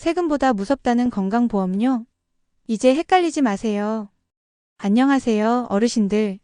세금보다 무섭다는 건강보험료? 이제 헷갈리지 마세요. 안녕하세요, 어르신들.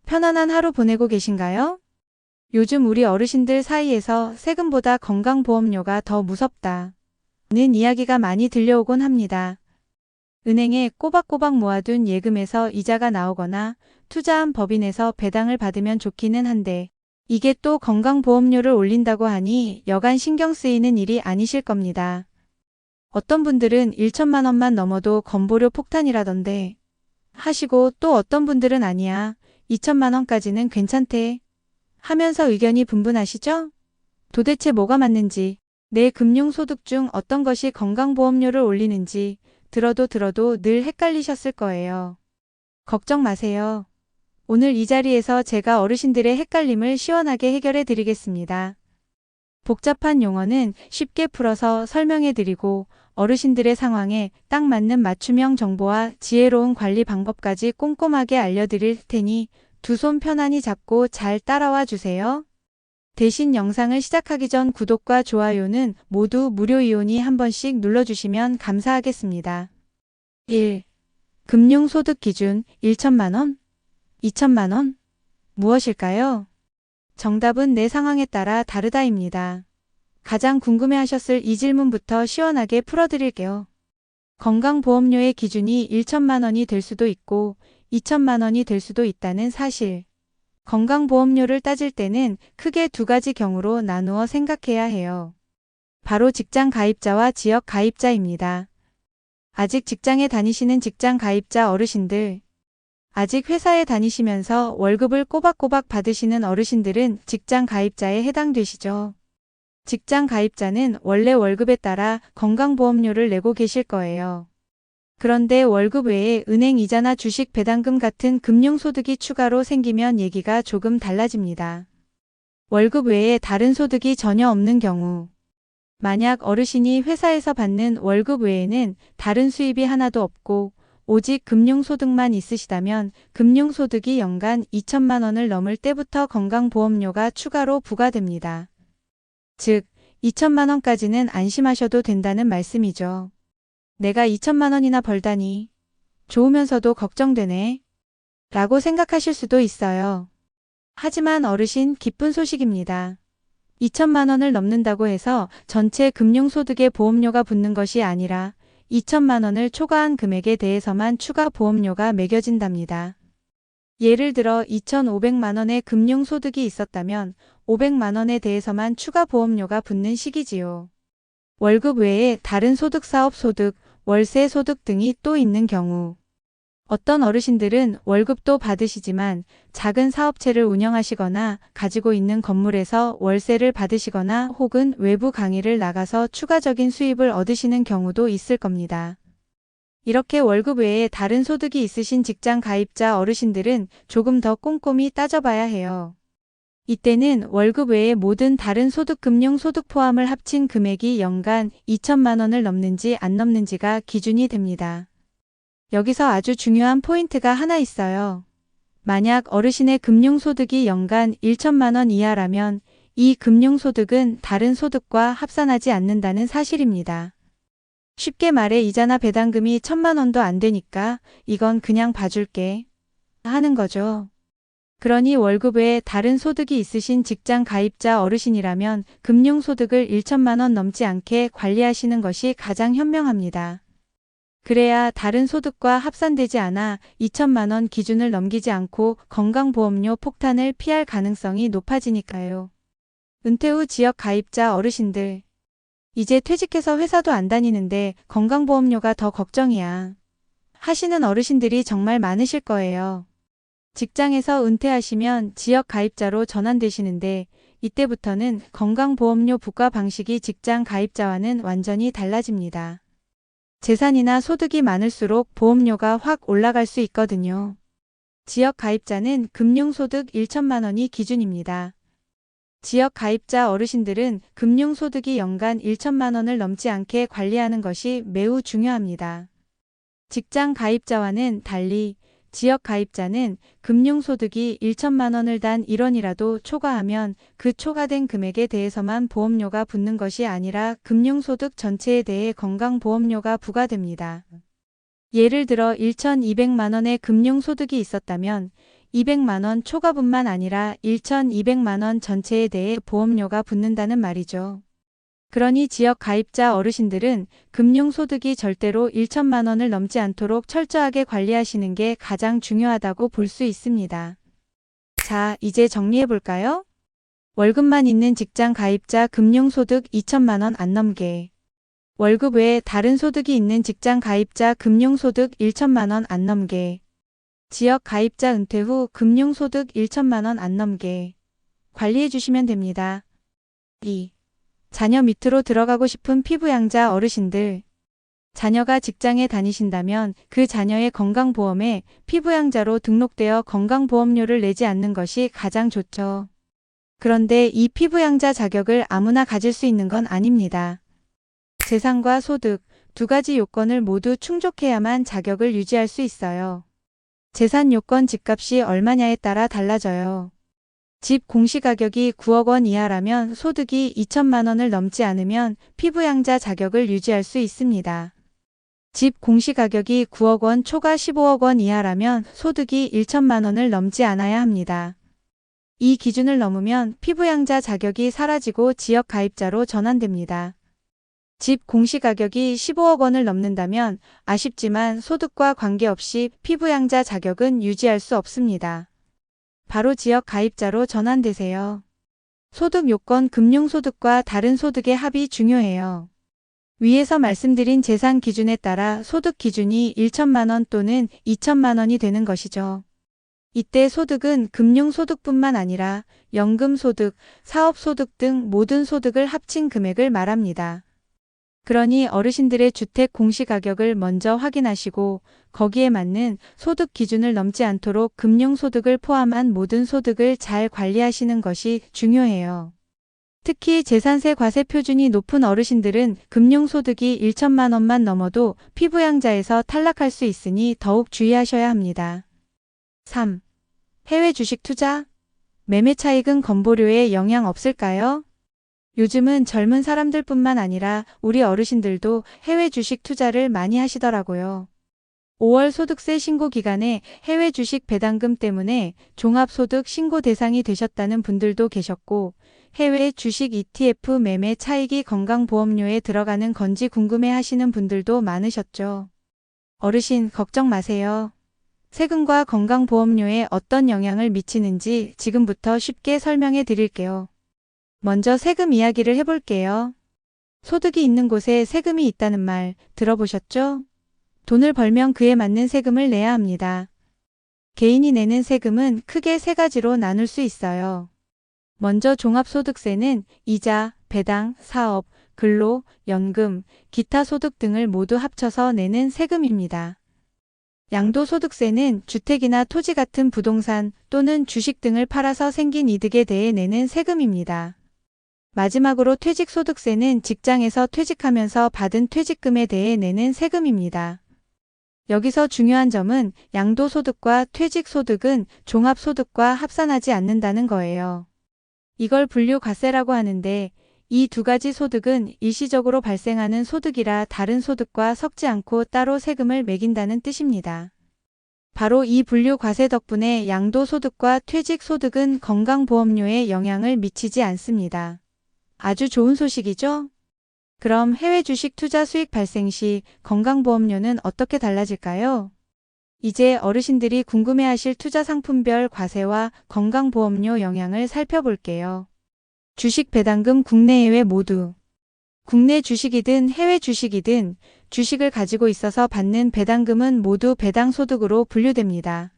편안한 하루 보내고 계신가요? 요즘 우리 어르신들 사이에서 세금보다 건강보험료가 더 무섭다는 이야기가 많이 들려오곤 합니다. 은행에 꼬박꼬박 모아둔 예금에서 이자가 나오거나 투자한 법인에서 배당을 받으면 좋기는 한데 이게 또 건강보험료를 올린다고 하니 여간 신경 쓰이는 일이 아니실 겁니다. 어떤 분들은 1천만 원만 넘어도 건보료 폭탄이라던데 하시고 또 어떤 분들은 아니야, 2천만 원까지는 괜찮대 하면서 의견이 분분하시죠? 도대체 뭐가 맞는지, 내 금융소득 중 어떤 것이 건강보험료를 올리는지 들어도 늘 헷갈리셨을 거예요. 걱정 마세요. 오늘 이 자리에서 제가 어르신들의 헷갈림을 시원하게 해결해 드리겠습니다. 복잡한 용어는 쉽게 풀어서 설명해 드리고 어르신들의 상황에 딱 맞는 맞춤형 정보와 지혜로운 관리 방법까지 꼼꼼하게 알려드릴 테니 두 손 편안히 잡고 잘 따라와 주세요. 대신 영상을 시작하기 전 구독과 좋아요는 모두 무료이오니 한 번씩 눌러주시면 감사하겠습니다. 1. 금융소득 기준 1천만 원? 2천만 원? 무엇일까요? 정답은 내 상황에 따라 다르다입니다. 가장 궁금해하셨을 이 질문부터 시원하게 풀어드릴게요. 건강보험료의 기준이 1천만 원이 될 수도 있고 2천만 원이 될 수도 있다는 사실. 건강보험료를 따질 때는 크게 두 가지 경우로 나누어 생각해야 해요. 바로 직장 가입자와 지역 가입자입니다. 아직 직장에 다니시는 직장 가입자 어르신들, 아직 회사에 다니시면서 월급을 꼬박꼬박 받으시는 어르신들은 직장 가입자에 해당되시죠. 직장 가입자는 원래 월급에 따라 건강보험료를 내고 계실 거예요. 그런데 월급 외에 은행 이자나 주식 배당금 같은 금융소득이 추가로 생기면 얘기가 조금 달라집니다. 월급 외에 다른 소득이 전혀 없는 경우, 만약 어르신이 회사에서 받는 월급 외에는 다른 수입이 하나도 없고 오직 금융소득만 있으시다면 금융소득이 연간 2천만 원을 넘을 때부터 건강보험료가 추가로 부과됩니다. 즉, 2천만 원까지는 안심하셔도 된다는 말씀이죠. 내가 2천만 원이나 벌다니 좋으면서도 걱정되네 라고 생각하실 수도 있어요. 하지만 어르신, 기쁜 소식입니다. 2천만 원을 넘는다고 해서 전체 금융소득에 보험료가 붙는 것이 아니라 2천만 원을 초과한 금액에 대해서만 추가 보험료가 매겨진답니다. 예를 들어 2,500만 원의 금융소득이 있었다면 500만 원에 대해서만 추가 보험료가 붙는 식이지요. 월급 외에 다른 소득, 사업 소득, 월세 소득 등이 또 있는 경우, 어떤 어르신들은 월급도 받으시지만 작은 사업체를 운영하시거나 가지고 있는 건물에서 월세를 받으시거나 혹은 외부 강의를 나가서 추가적인 수입을 얻으시는 경우도 있을 겁니다. 이렇게 월급 외에 다른 소득이 있으신 직장 가입자 어르신들은 조금 더 꼼꼼히 따져봐야 해요. 이때는 월급 외의 모든 다른 소득, 금융소득 포함을 합친 금액이 연간 2천만 원을 넘는지 안 넘는지가 기준이 됩니다. 여기서 아주 중요한 포인트가 하나 있어요. 만약 어르신의 금융소득이 연간 1천만 원 이하라면 이 금융소득은 다른 소득과 합산하지 않는다는 사실입니다. 쉽게 말해 이자나 배당금이 1천만 원도 안 되니까 이건 그냥 봐줄게 하는 거죠. 그러니 월급 외에 다른 소득이 있으신 직장 가입자 어르신이라면 금융소득을 1천만 원 넘지 않게 관리하시는 것이 가장 현명합니다. 그래야 다른 소득과 합산되지 않아 2천만 원 기준을 넘기지 않고 건강보험료 폭탄을 피할 가능성이 높아지니까요. 은퇴 후 지역 가입자 어르신들, 이제 퇴직해서 회사도 안 다니는데 건강보험료가 더 걱정이야 하시는 어르신들이 정말 많으실 거예요. 직장에서 은퇴하시면 지역 가입자로 전환되시는데 이때부터는 건강보험료 부과 방식이 직장 가입자와는 완전히 달라집니다. 재산이나 소득이 많을수록 보험료가 확 올라갈 수 있거든요. 지역 가입자는 금융소득 1천만 원이 기준입니다. 지역 가입자 어르신들은 금융소득이 연간 1천만 원을 넘지 않게 관리하는 것이 매우 중요합니다. 직장 가입자와는 달리 지역 가입자는 금융소득이 1천만 원을 단 1원이라도 초과하면 그 초과된 금액에 대해서만 보험료가 붙는 것이 아니라 금융소득 전체에 대해 건강보험료가 부과됩니다. 예를 들어 1,200만 원의 금융소득이 있었다면 200만 원 초과분만 아니라 1,200만 원 전체에 대해 보험료가 붙는다는 말이죠. 그러니 지역 가입자 어르신들은 금융소득이 절대로 1천만 원을 넘지 않도록 철저하게 관리하시는 게 가장 중요하다고 볼 수 있습니다. 자, 이제 정리해 볼까요? 월급만 있는 직장 가입자 금융소득 2천만 원 안 넘게. 월급 외에 다른 소득이 있는 직장 가입자 금융소득 1천만 원 안 넘게. 지역 가입자 은퇴 후 금융소득 1천만 원 안 넘게. 관리해 주시면 됩니다. 2. 자녀 밑으로 들어가고 싶은 피부양자 어르신들. 자녀가 직장에 다니신다면 그 자녀의 건강보험에 피부양자로 등록되어 건강보험료를 내지 않는 것이 가장 좋죠. 그런데 이 피부양자 자격을 아무나 가질 수 있는 건 아닙니다. 재산과 소득 두 가지 요건을 모두 충족해야만 자격을 유지할 수 있어요. 재산 요건 집값이 얼마냐에 따라 달라져요. 집 공시가격이 9억 원 이하라면 소득이 2천만 원을 넘지 않으면 피부양자 자격을 유지할 수 있습니다. 집 공시가격이 9억 원 초과 15억 원 이하라면 소득이 1천만 원을 넘지 않아야 합니다. 이 기준을 넘으면 피부양자 자격이 사라지고 지역 가입자로 전환됩니다. 집 공시가격이 15억 원을 넘는다면 아쉽지만 소득과 관계없이 피부양자 자격은 유지할 수 없습니다. 바로 지역 가입자로 전환되세요. 소득 요건 금융소득과 다른 소득의 합이 중요해요. 위에서 말씀드린 재산 기준에 따라 소득 기준이 1천만 원 또는 2천만 원이 되는 것이죠. 이때 소득은 금융소득뿐만 아니라 연금소득, 사업소득 등 모든 소득을 합친 금액을 말합니다. 그러니 어르신들의 주택 공시가격을 먼저 확인하시고 거기에 맞는 소득 기준을 넘지 않도록 금융소득을 포함한 모든 소득을 잘 관리하시는 것이 중요해요. 특히 재산세 과세 표준이 높은 어르신들은 금융소득이 1천만 원만 넘어도 피부양자에서 탈락할 수 있으니 더욱 주의하셔야 합니다. 3. 해외 주식 투자? 매매 차익은 건보료에 영향 없을까요? 요즘은 젊은 사람들뿐만 아니라 우리 어르신들도 해외 주식 투자를 많이 하시더라고요. 5월 소득세 신고 기간에 해외 주식 배당금 때문에 종합소득 신고 대상이 되셨다는 분들도 계셨고 해외 주식 ETF 매매 차익이 건강보험료에 들어가는 건지 궁금해 하시는 분들도 많으셨죠. 어르신 걱정 마세요. 세금과 건강보험료에 어떤 영향을 미치는지 지금부터 쉽게 설명해 드릴게요. 먼저 세금 이야기를 해볼게요. 소득이 있는 곳에 세금이 있다는 말 들어보셨죠? 돈을 벌면 그에 맞는 세금을 내야 합니다. 개인이 내는 세금은 크게 세 가지로 나눌 수 있어요. 먼저 종합소득세는 이자, 배당, 사업, 근로, 연금, 기타 소득 등을 모두 합쳐서 내는 세금입니다. 양도소득세는 주택이나 토지 같은 부동산 또는 주식 등을 팔아서 생긴 이득에 대해 내는 세금입니다. 마지막으로 퇴직소득세는 직장에서 퇴직하면서 받은 퇴직금에 대해 내는 세금입니다. 여기서 중요한 점은 양도소득과 퇴직소득은 종합소득과 합산하지 않는다는 거예요. 이걸 분류과세라고 하는데 이 두 가지 소득은 일시적으로 발생하는 소득이라 다른 소득과 섞지 않고 따로 세금을 매긴다는 뜻입니다. 바로 이 분류과세 덕분에 양도소득과 퇴직소득은 건강보험료에 영향을 미치지 않습니다. 아주 좋은 소식이죠? 그럼 해외 주식 투자 수익 발생 시 건강보험료는 어떻게 달라질까요? 이제 어르신들이 궁금해하실 투자 상품별 과세와 건강보험료 영향을 살펴볼게요. 주식 배당금 국내해외 모두. 국내 주식이든 해외 주식이든 주식을 가지고 있어서 받는 배당금은 모두 배당소득으로 분류됩니다.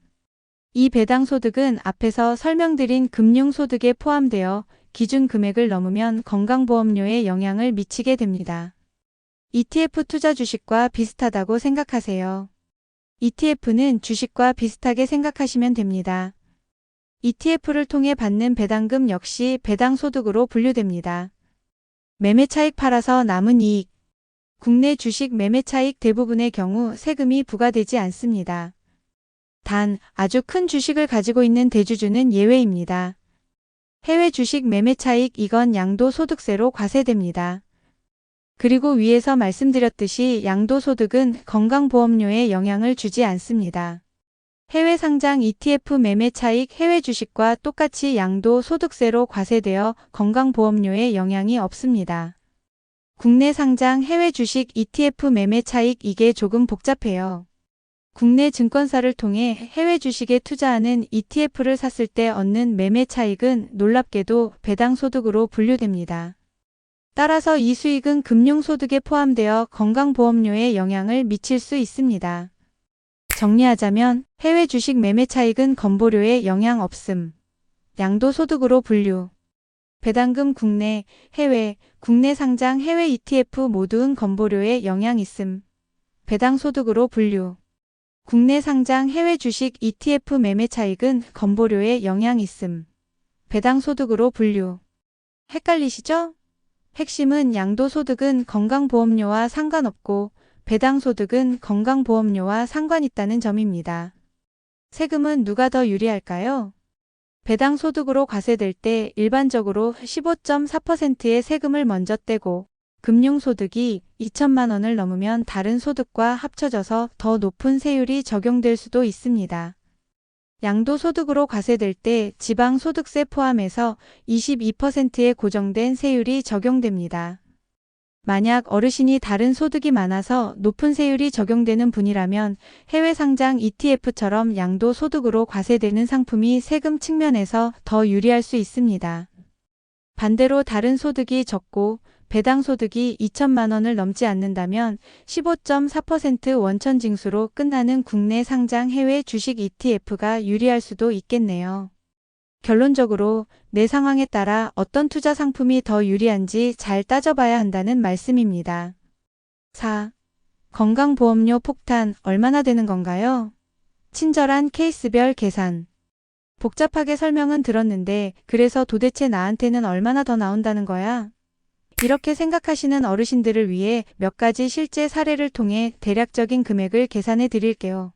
이 배당소득은 앞에서 설명드린 금융소득에 포함되어 기준 금액을 넘으면 건강보험료에 영향을 미치게 됩니다. ETF 투자 주식과 비슷하다고 생각하세요. ETF는 주식과 비슷하게 생각하시면 됩니다. ETF를 통해 받는 배당금 역시 배당소득으로 분류됩니다. 매매차익 팔아서 남은 이익. 국내 주식 매매차익 대부분의 경우 세금이 부과되지 않습니다. 단, 아주 큰 주식을 가지고 있는 대주주는 예외입니다. 해외 주식 매매 차익 이건 양도소득세로 과세됩니다. 그리고 위에서 말씀드렸듯이 양도소득은 건강보험료에 영향을 주지 않습니다. 해외 상장 ETF 매매 차익 해외 주식과 똑같이 양도소득세로 과세되어 건강보험료에 영향이 없습니다. 국내 상장 해외 주식 ETF 매매 차익 이게 조금 복잡해요. 국내 증권사를 통해 해외 주식에 투자하는 ETF를 샀을 때 얻는 매매 차익은 놀랍게도 배당소득으로 분류됩니다. 따라서 이 수익은 금융소득에 포함되어 건강보험료에 영향을 미칠 수 있습니다. 정리하자면 해외 주식 매매 차익은 건보료에 영향 없음. 양도소득으로 분류. 배당금 국내, 해외, 국내 상장 해외 ETF 모두는 건보료에 영향 있음. 배당소득으로 분류. 국내 상장 해외 주식 ETF 매매 차익은 건보료에 영향 있음. 배당소득으로 분류. 헷갈리시죠? 핵심은 양도소득은 건강보험료와 상관없고 배당소득은 건강보험료와 상관있다는 점입니다. 세금은 누가 더 유리할까요? 배당소득으로 과세될 때 일반적으로 15.4%의 세금을 먼저 떼고 금융소득이 2천만 원을 넘으면 다른 소득과 합쳐져서 더 높은 세율이 적용될 수도 있습니다. 양도소득으로 과세될 때 지방소득세 포함해서 22%의 고정된 세율이 적용됩니다. 만약 어르신이 다른 소득이 많아서 높은 세율이 적용되는 분이라면 해외 상장 ETF처럼 양도소득으로 과세되는 상품이 세금 측면에서 더 유리할 수 있습니다. 반대로 다른 소득이 적고 배당소득이 2천만 원을 넘지 않는다면 15.4% 원천징수로 끝나는 국내 상장 해외 주식 ETF가 유리할 수도 있겠네요. 결론적으로 내 상황에 따라 어떤 투자 상품이 더 유리한지 잘 따져봐야 한다는 말씀입니다. 4. 건강보험료 폭탄 얼마나 되는 건가요? 친절한 케이스별 계산. 복잡하게 설명은 들었는데 그래서 도대체 나한테는 얼마나 더 나온다는 거야? 이렇게 생각하시는 어르신들을 위해 몇 가지 실제 사례를 통해 대략적인 금액을 계산해 드릴게요.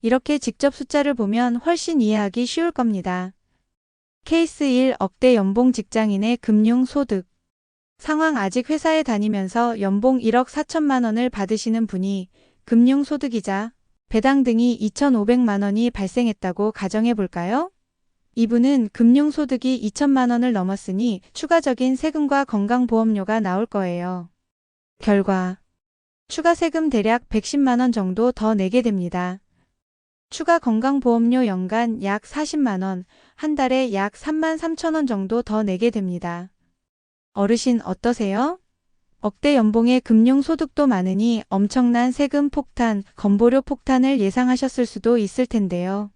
이렇게 직접 숫자를 보면 훨씬 이해하기 쉬울 겁니다. 케이스 1 억대 연봉 직장인의 금융소득. 상황 아직 회사에 다니면서 연봉 1억 4천만 원을 받으시는 분이 금융소득이자 배당 등이 2,500만 원이 발생했다고 가정해 볼까요? 이분은 금융소득이 2천만 원을 넘었으니 추가적인 세금과 건강보험료가 나올 거예요. 결과 추가 세금 대략 110만 원 정도 더 내게 됩니다. 추가 건강보험료 연간 약 40만 원, 한 달에 약 3만 3천 원 정도 더 내게 됩니다. 어르신 어떠세요? 억대 연봉의 금융소득도 많으니 엄청난 세금 폭탄, 건보료 폭탄을 예상하셨을 수도 있을 텐데요.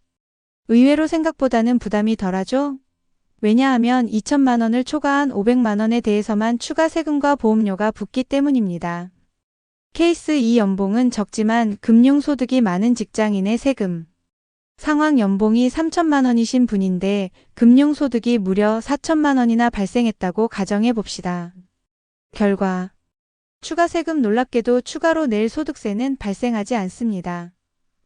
의외로 생각보다는 부담이 덜하죠? 왜냐하면 2천만 원을 초과한 500만 원에 대해서만 추가 세금과 보험료가 붙기 때문입니다. 케이스 2 연봉은 적지만 금융소득이 많은 직장인의 세금. 상황 연봉이 3천만 원이신 분인데 금융소득이 무려 4천만 원이나 발생했다고 가정해 봅시다. 결과 추가 세금 놀랍게도 추가로 낼 소득세는 발생하지 않습니다.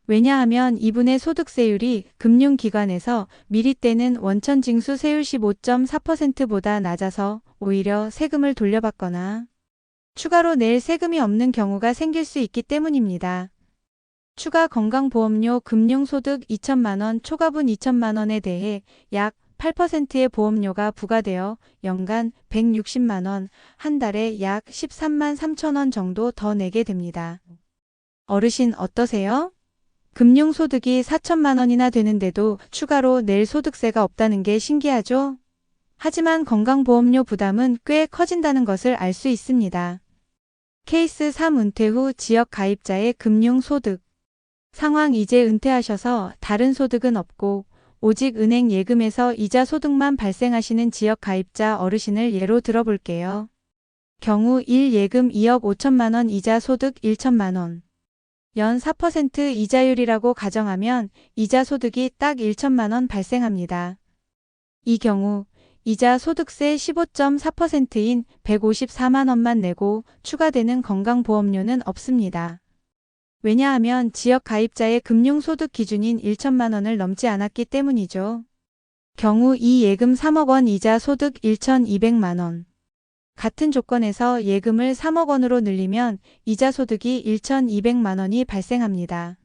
왜냐하면 이분의 소득세율이 금융기관에서 미리 떼는 원천징수 세율 15.4%보다 낮아서 오히려 세금을 돌려받거나 추가로 낼 세금이 없는 경우가 생길 수 있기 때문입니다. 추가 건강보험료 금융소득 2천만 원 초과분 2천만 원에 대해 약 8%의 보험료가 부과되어 연간 160만 원, 한 달에 약 13만 3천 원 정도 더 내게 됩니다. 어르신 어떠세요? 금융소득이 4천만 원이나 되는데도 추가로 낼 소득세가 없다는 게 신기하죠? 하지만 건강보험료 부담은 꽤 커진다는 것을 알 수 있습니다. 케이스 3 은퇴 후 지역 가입자의 금융소득. 상황 이제 은퇴하셔서 다른 소득은 없고 오직 은행 예금에서 이자 소득만 발생하시는 지역 가입자 어르신을 예로 들어볼게요. 경우 1 예금 2억 5천만 원 이자 소득 1천만 원. 연 4% 이자율이라고 가정하면 이자 소득이 딱 1천만 원 발생합니다. 이 경우 이자 소득세 15.4%인 154만 원만 내고 추가되는 건강보험료는 없습니다. 왜냐하면 지역 가입자의 금융소득 기준인 1천만 원을 넘지 않았기 때문이죠. 경우 이 예금 3억 원 이자 소득 1,200만 원. 같은 조건에서 예금을 3억 원으로 늘리면 이자 소득이 1,200만 원이 발생합니다.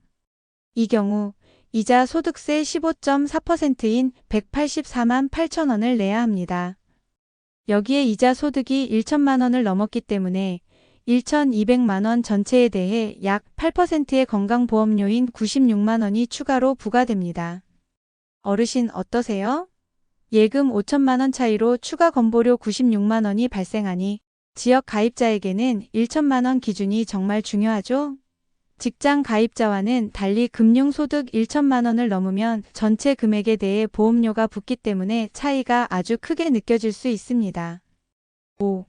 이 경우 이자 소득세 15.4%인 184만 8천 원을 내야 합니다. 여기에 이자 소득이 1천만 원을 넘었기 때문에 1,200만 원 전체에 대해 약 8%의 건강보험료인 96만 원이 추가로 부과됩니다. 어르신 어떠세요? 예금 5천만 원 차이로 추가 건보료 96만 원이 발생하니 지역 가입자에게는 1천만 원 기준이 정말 중요하죠? 직장 가입자와는 달리 금융소득 1천만 원을 넘으면 전체 금액에 대해 보험료가 붙기 때문에 차이가 아주 크게 느껴질 수 있습니다. 5.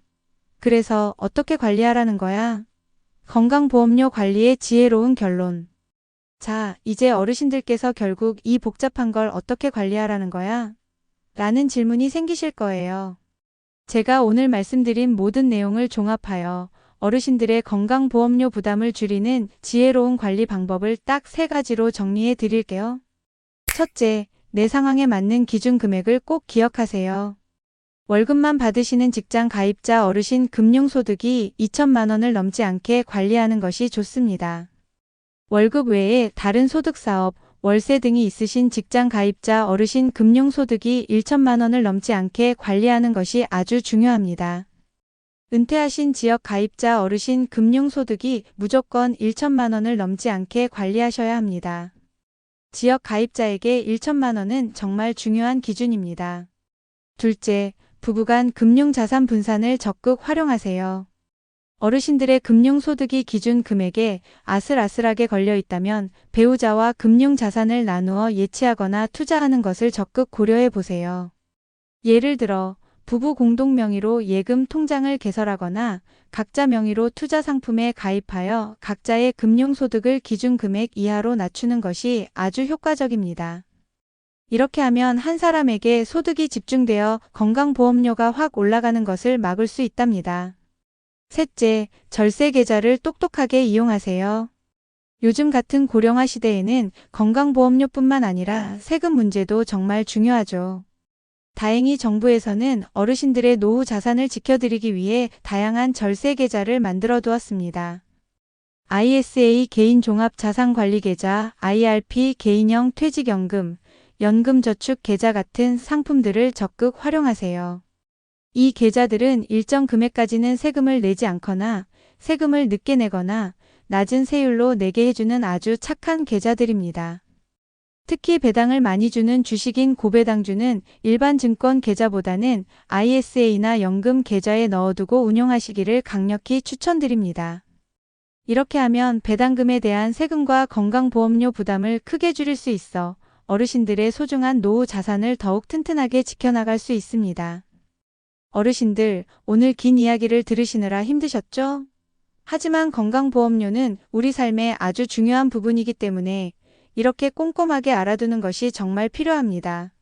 그래서 어떻게 관리하라는 거야? 건강보험료 관리의 지혜로운 결론. 자, 이제 어르신들께서 결국 이 복잡한 걸 어떻게 관리하라는 거야? 라는 질문이 생기실 거예요. 제가 오늘 말씀드린 모든 내용을 종합하여 어르신들의 건강보험료 부담을 줄이는 지혜로운 관리 방법을 딱 3가지로 정리해 드릴게요. 첫째, 내 상황에 맞는 기준 금액을 꼭 기억하세요. 월급만 받으시는 직장 가입자 어르신 금융소득이 2천만 원을 넘지 않게 관리하는 것이 좋습니다. 월급 외에 다른 소득사업, 월세 등이 있으신 직장 가입자 어르신 금융소득이 1천만 원을 넘지 않게 관리하는 것이 아주 중요합니다. 은퇴하신 지역 가입자 어르신 금융소득이 무조건 1천만 원을 넘지 않게 관리하셔야 합니다. 지역 가입자에게 1천만 원은 정말 중요한 기준입니다. 둘째, 부부간 금융자산 분산을 적극 활용하세요. 어르신들의 금융소득이 기준 금액에 아슬아슬하게 걸려 있다면 배우자와 금융자산을 나누어 예치하거나 투자하는 것을 적극 고려해 보세요. 예를 들어 부부 공동 명의로 예금 통장을 개설하거나 각자 명의로 투자 상품에 가입하여 각자의 금융소득을 기준 금액 이하로 낮추는 것이 아주 효과적입니다. 이렇게 하면 한 사람에게 소득이 집중되어 건강보험료가 확 올라가는 것을 막을 수 있답니다. 셋째, 절세 계좌를 똑똑하게 이용하세요. 요즘 같은 고령화 시대에는 건강보험료뿐만 아니라 세금 문제도 정말 중요하죠. 다행히 정부에서는 어르신들의 노후 자산을 지켜드리기 위해 다양한 절세 계좌를 만들어 두었습니다. ISA 개인종합자산관리계좌, IRP 개인형 퇴직연금, 연금저축계좌 같은 상품들을 적극 활용하세요. 이 계좌들은 일정 금액까지는 세금을 내지 않거나 세금을 늦게 내거나 낮은 세율로 내게 해주는 아주 착한 계좌들입니다. 특히 배당을 많이 주는 주식인 고배당주는 일반 증권 계좌보다는 ISA나 연금 계좌에 넣어두고 운용하시기를 강력히 추천드립니다. 이렇게 하면 배당금에 대한 세금과 건강보험료 부담을 크게 줄일 수 있어 어르신들의 소중한 노후 자산을 더욱 튼튼하게 지켜나갈 수 있습니다. 어르신들, 오늘 긴 이야기를 들으시느라 힘드셨죠? 하지만 건강보험료는 우리 삶의 아주 중요한 부분이기 때문에 이렇게 꼼꼼하게 알아두는 것이 정말 필요합니다.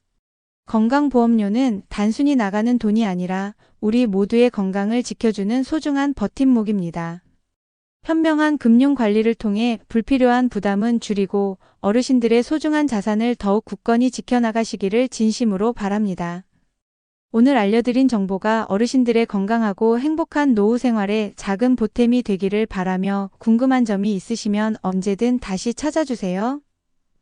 건강보험료는 단순히 나가는 돈이 아니라 우리 모두의 건강을 지켜주는 소중한 버팀목입니다. 현명한 금융관리를 통해 불필요한 부담은 줄이고 어르신들의 소중한 자산을 더욱 굳건히 지켜나가시기를 진심으로 바랍니다. 오늘 알려드린 정보가 어르신들의 건강하고 행복한 노후 생활에 작은 보탬이 되기를 바라며 궁금한 점이 있으시면 언제든 다시 찾아주세요.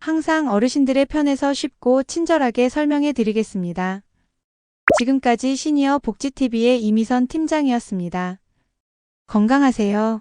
항상 어르신들의 편에서 쉽고 친절하게 설명해 드리겠습니다. 지금까지 시니어 복지TV의 이미선 팀장이었습니다. 건강하세요.